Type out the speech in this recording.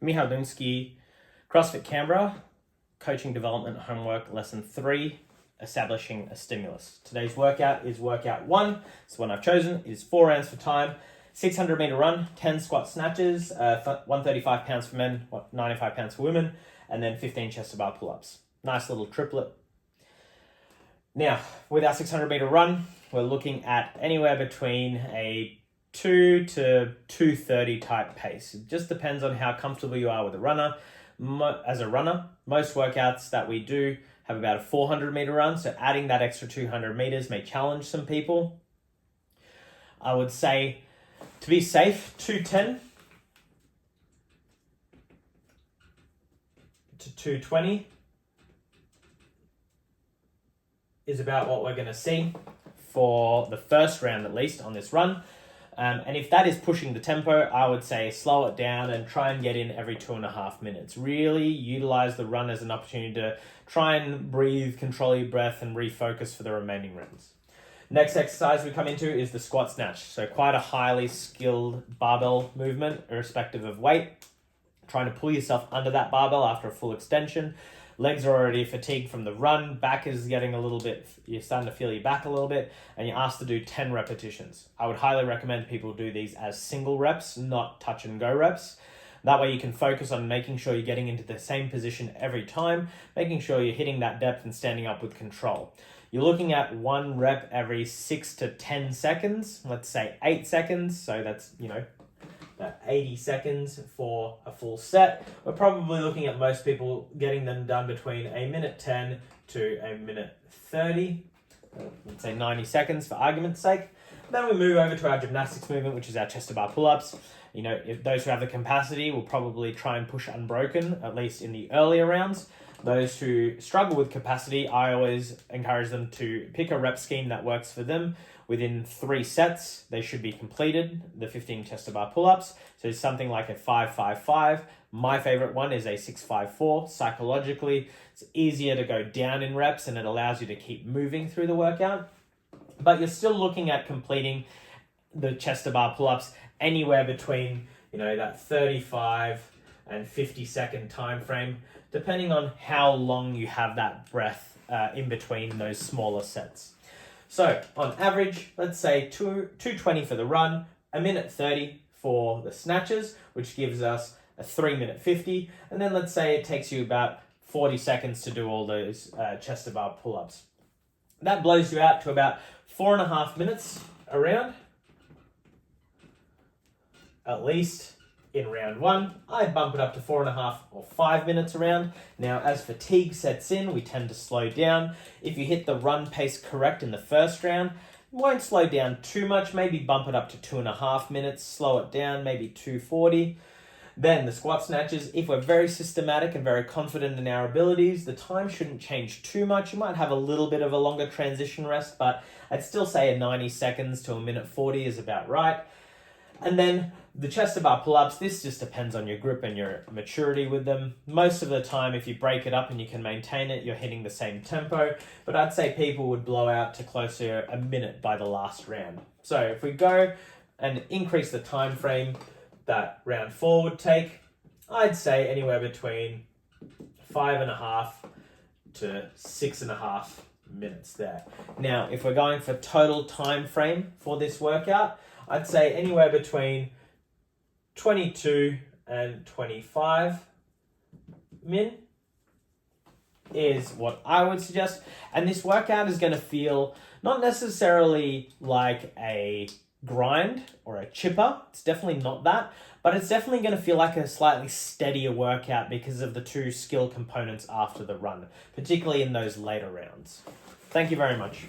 Michal Dunski, CrossFit Canberra, Coaching Development Homework Lesson 3, Establishing a Stimulus. Today's workout is workout 1. It's the one I've chosen. It is 4 rounds for time, 600 meter run, 10 squat snatches, 135 pounds for men, 95 pounds for women, and then 15 chest to bar pull-ups. Nice little triplet. Now, with our 600 meter run, we're looking at anywhere between a 2 to 2:30 type pace. It just depends on how comfortable you are with a runner. As a runner, most workouts that we do have about a 400 meter run, so adding that extra 200 meters may challenge some people. I would say, to be safe, 210 to 220 is about what we're going to see for the first round, at least on this run. And if that is pushing the tempo, I would say slow it down and try and get in every 2.5 minutes. Really utilize the run as an opportunity to try and breathe, control your breath, and refocus for the remaining rounds. Next exercise we come into is the squat snatch. So quite a highly skilled barbell movement, irrespective of weight. Trying to pull yourself under that barbell after a full extension. Legs are already fatigued from the run. Back is getting a little bit, you're starting to feel your back a little bit, and you're asked to do 10 repetitions. I would highly recommend people do these as single reps, not touch and go reps. That way you can focus on making sure you're getting into the same position every time, making sure you're hitting that depth and standing up with control. You're looking at 1 rep every 6 to 10 seconds, let's say 8 seconds. So that's, about 80 seconds for a full set. We're probably looking at most people getting them done between a minute 10 to a minute 30. Let's say 90 seconds for argument's sake. Then we move over to our gymnastics movement, which is our chest to bar pull-ups. If those who have the capacity will probably try and push unbroken, at least in the earlier rounds. Those who struggle with capacity, I always encourage them to pick a rep scheme that works for them. Within 3 sets, they should be completed, the 15 chest to bar pull-ups. So something like a 5-5-5. My favorite one is a 6-5-4. Psychologically, it's easier to go down in reps and it allows you to keep moving through the workout. But you're still looking at completing the chest to bar pull-ups anywhere between, that 35 and 50 second time frame, depending on how long you have that breath in between those smaller sets. So on average, let's say 220 for the run, a minute 30 for the snatches, which gives us a 3-minute 50. And then let's say it takes you about 40 seconds to do all those chest to bar pull-ups. That blows you out to about 4.5 minutes a round, at least in round 1. I'd bump it up to 4.5 or 5 minutes a round. Now, as fatigue sets in, we tend to slow down. If you hit the run pace correct in the first round, won't slow down too much. Maybe bump it up to 2.5 minutes, slow it down, maybe 2:40. Then the squat snatches, if we're very systematic and very confident in our abilities, the time shouldn't change too much. You might have a little bit of a longer transition rest, but I'd still say a 90 seconds to a minute 40 is about right. And then the chest to bar pull-ups, this just depends on your grip and your maturity with them. Most of the time, if you break it up and you can maintain it, you're hitting the same tempo. But I'd say people would blow out to closer a minute by the last round. So if we go and increase the time frame that round 4 would take, I'd say anywhere between 5.5 to 6.5 minutes there. Now, if we're going for total time frame for this workout, I'd say anywhere between 22 and 25 min is what I would suggest. And this workout is going to feel not necessarily like a grind or a chipper. It's definitely not that, but it's definitely going to feel like a slightly steadier workout because of the 2 skill components after the run, particularly in those later rounds. Thank you very much.